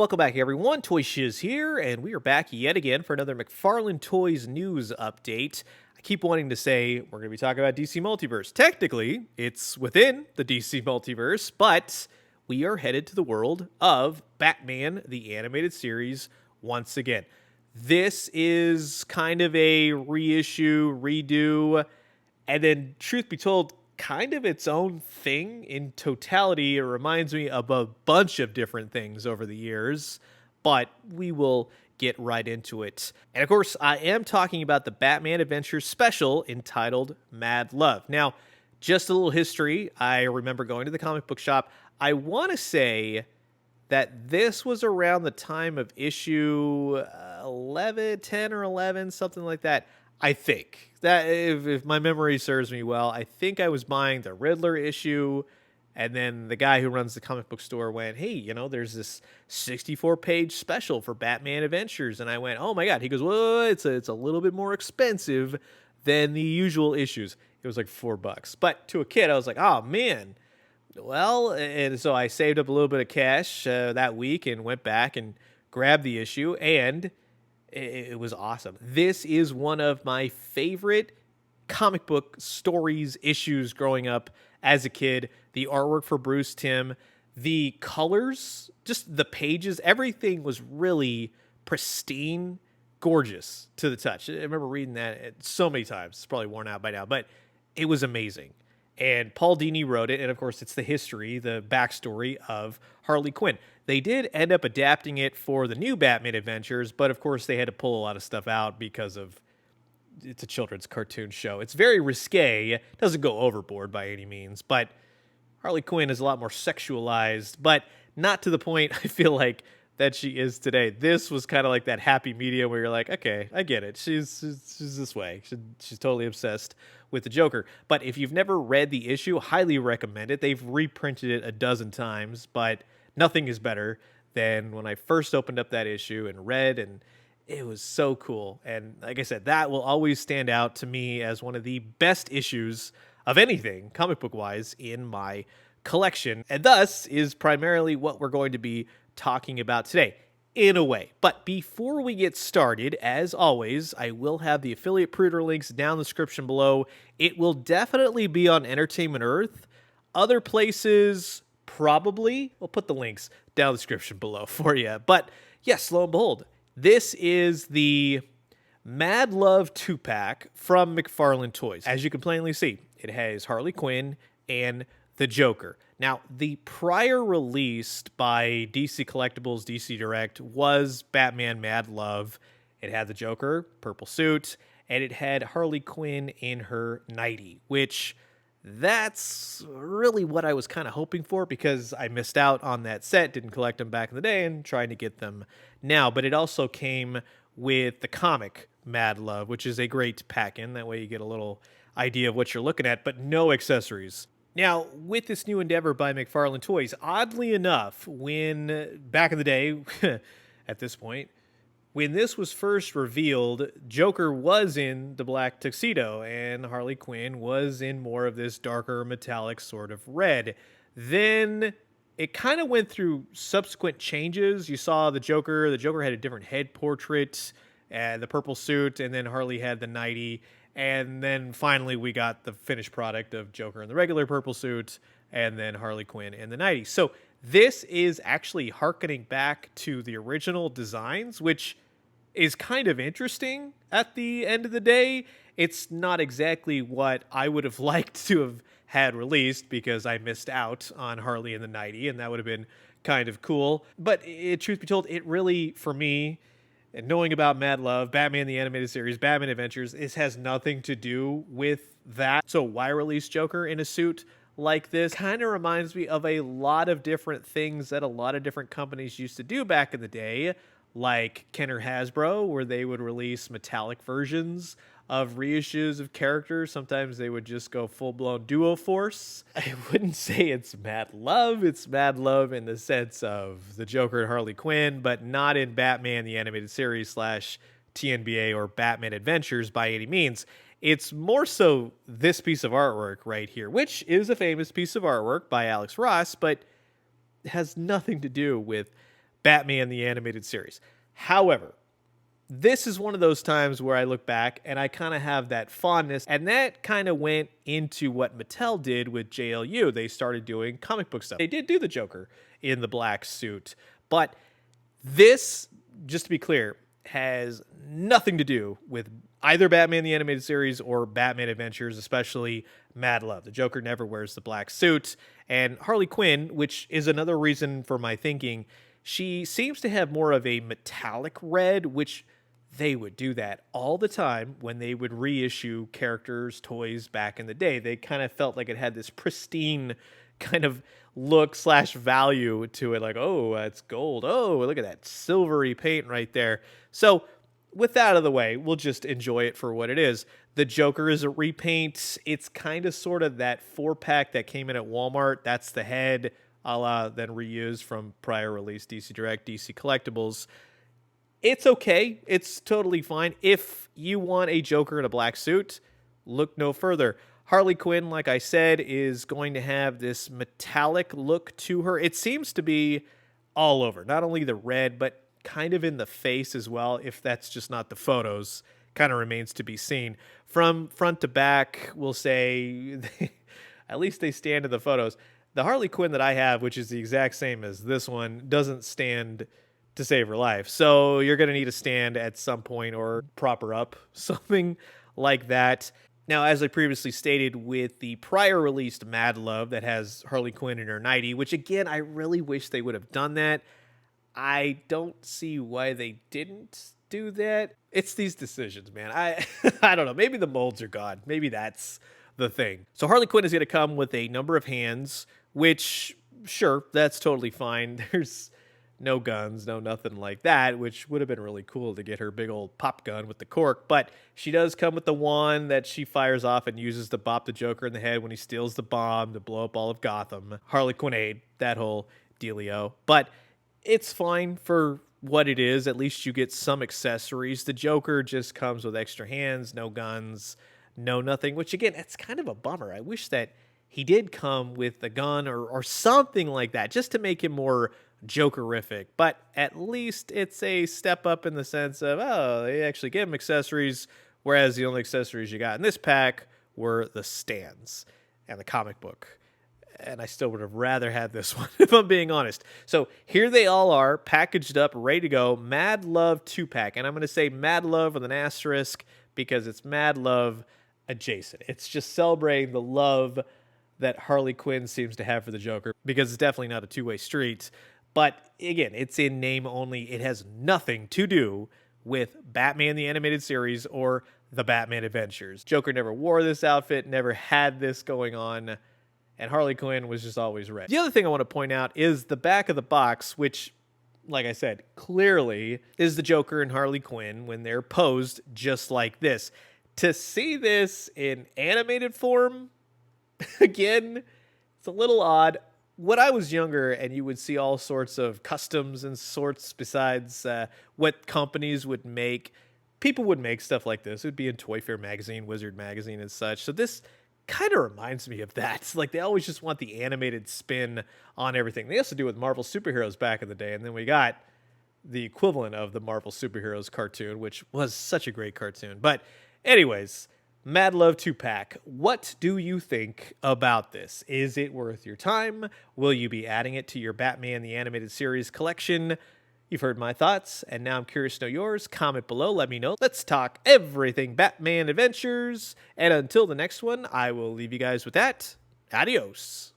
welcome back everyone, Toy Shiz here, and we are back yet again for another McFarlane Toys news update. I keep wanting to say we're going to be talking about DC Multiverse. Technically, it's within the DC Multiverse, but we are headed to the world of Batman, the animated series, once again. This is kind of a reissue, redo, and then, truth be told, kind of its own thing in totality. It reminds me of a bunch of different things over the years, but we will get right into it. And of course, I am talking about the Batman Adventures special entitled Mad Love. Now, just a little history. I remember going to the comic book shop. I want to say that this was around the time of issue 10 or 11, something like that. I think that if my memory serves me well, I think I was buying the Riddler issue, and then the guy who runs the comic book store went, hey, there's this 64-page special for Batman Adventures, and I went, oh my god. He goes, well, it's a little bit more expensive than the usual issues. It was like $4, but to a kid, I was like, oh man. Well, and so I saved up a little bit of cash that week and went back and grabbed the issue, and it was awesome. This is one of my favorite comic book stories, issues growing up as a kid. The artwork for Bruce Timm, the colors, just the pages, everything was really pristine, gorgeous to the touch. I remember reading that so many times. It's probably worn out by now, but it was amazing. And Paul Dini wrote it, and of course, it's the history, the backstory of Harley Quinn. They did end up adapting it for the new Batman Adventures, but of course, they had to pull a lot of stuff out because of it's a children's cartoon show. It's very risque, doesn't go overboard by any means, but Harley Quinn is a lot more sexualized, but not to the point I feel like that she is today. This was kind of like that happy medium where you're like, okay, I get it. She's this way. She's totally obsessed with the Joker. But if you've never read the issue, highly recommend it. They've reprinted it a dozen times, but nothing is better than when I first opened up that issue and read, and it was so cool. And like I said, that will always stand out to me as one of the best issues of anything, comic book wise, in my collection, and thus is primarily what we're going to be talking about today, in a way. But before we get started, as always, I will have the affiliate pre-order links down in the description below. It will definitely be on Entertainment Earth. Other places, probably. We'll put the links down in the description below for you. But yes, lo and behold, this is the Mad Love 2-pack from McFarlane Toys. As you can plainly see, it has Harley Quinn and the Joker. Now, the prior released by DC Collectibles, DC Direct, was Batman Mad Love. It had the Joker, purple suit, and it had Harley Quinn in her nightie, which that's really what I was kind of hoping for because I missed out on that set, didn't collect them back in the day, and trying to get them now. But it also came with the comic Mad Love, which is a great pack-in. That way you get a little idea of what you're looking at, but no accessories. Now, with this new endeavor by McFarlane Toys, oddly enough, when back in the day, at this point, when this was first revealed, Joker was in the black tuxedo and Harley Quinn was in more of this darker metallic sort of red. Then it kind of went through subsequent changes. You saw the Joker had a different head portrait, the purple suit, and then Harley had the nightie. And then finally we got the finished product of Joker in the regular purple suit and then Harley Quinn in the nightie. So this is actually hearkening back to the original designs, which is kind of interesting at the end of the day. It's not exactly what I would have liked to have had released because I missed out on Harley in the nightie, and that would have been kind of cool. But truth be told, it really, for me, and knowing about Mad Love, Batman the Animated Series, Batman Adventures, this has nothing to do with that. So why release Joker in a suit like this? Kind of reminds me of a lot of different things that a lot of different companies used to do back in the day, like Kenner Hasbro, where they would release metallic versions of reissues of characters. Sometimes they would just go full-blown duo force. I wouldn't say it's Mad Love. It's Mad Love in the sense of the Joker and Harley Quinn, but not in Batman the Animated Series / TNBA or Batman Adventures by any means. It's more so this piece of artwork right here, which is a famous piece of artwork by Alex Ross, but has nothing to do with Batman the Animated Series. However, this is one of those times where I look back and I kind of have that fondness, and that kind of went into what Mattel did with JLU. They started doing comic book stuff. They did do the Joker in the black suit, but this, just to be clear, has nothing to do with either Batman the Animated Series or Batman Adventures, especially Mad Love. The Joker never wears the black suit, and Harley Quinn, which is another reason for my thinking, she seems to have more of a metallic red, which they would do that all the time when they would reissue characters, toys back in the day. They kind of felt like it had this pristine kind of look / value to it. Like, oh, it's gold. Oh, look at that silvery paint right there. So with that out of the way, we'll just enjoy it for what it is. The Joker is a repaint. It's kind of sort of that 4-pack that came in at Walmart. That's the head, a la then reused from prior release DC Direct, DC Collectibles. It's okay. It's totally fine. If you want a Joker in a black suit, look no further. Harley Quinn, like I said, is going to have this metallic look to her. It seems to be all over, not only the red, but kind of in the face as well. If that's just not the photos, kind of remains to be seen. From front to back, we'll say, at least they stand in the photos. The Harley Quinn that I have, which is the exact same as this one, doesn't stand to save her life. So you're going to need a stand at some point or proper up, something like that. Now, as I previously stated, with the prior released Mad Love that has Harley Quinn in her 90, which again, I really wish they would have done that. I don't see why they didn't do that. It's these decisions, man. I don't know. Maybe the molds are gone. Maybe that's the thing. So Harley Quinn is going to come with a number of hands, which, sure, that's totally fine. There's no guns, no nothing like that, which would have been really cool to get her big old pop gun with the cork. But she does come with the wand that she fires off and uses to bop the Joker in the head when he steals the bomb to blow up all of Gotham. Harley Quinn-aid, that whole dealio. But it's fine for what it is. At least you get some accessories. The Joker just comes with extra hands, no guns, no nothing, which again, it's kind of a bummer. I wish that he did come with a gun or something like that, just to make him more Jokerific. But at least it's a step up in the sense of, oh, they actually give him accessories, whereas the only accessories you got in this pack were the stands and the comic book. And I still would have rather had this one, if I'm being honest. So here they all are, packaged up, ready to go. Mad Love 2-pack. And I'm going to say Mad Love with an asterisk because it's Mad Love adjacent. It's just celebrating the love that Harley Quinn seems to have for the Joker, because it's definitely not a two-way street. But again, it's in name only. It has nothing to do with Batman the Animated Series or the Batman Adventures. Joker never wore this outfit, never had this going on, and Harley Quinn was just always red. The other thing I want to point out is the back of the box, which, like I said, clearly is the Joker and Harley Quinn when they're posed just like this. To see this in animated form, again, it's a little odd. When I was younger and you would see all sorts of customs and sorts besides what companies would make, people would make stuff like this. It would be in Toy Fair magazine, Wizard magazine and such. So this kind of reminds me of that. It's like they always just want the animated spin on everything. They also do it with Marvel superheroes back in the day. And then we got the equivalent of the Marvel superheroes cartoon, which was such a great cartoon. But anyways, Mad Love 2-pack. What do you think about this? Is it worth your time? Will you be adding it to your Batman the Animated Series collection? You've heard my thoughts, and now I'm curious to know yours. Comment below, let me know. Let's talk everything Batman Adventures. And until the next one, I will leave you guys with that. Adios.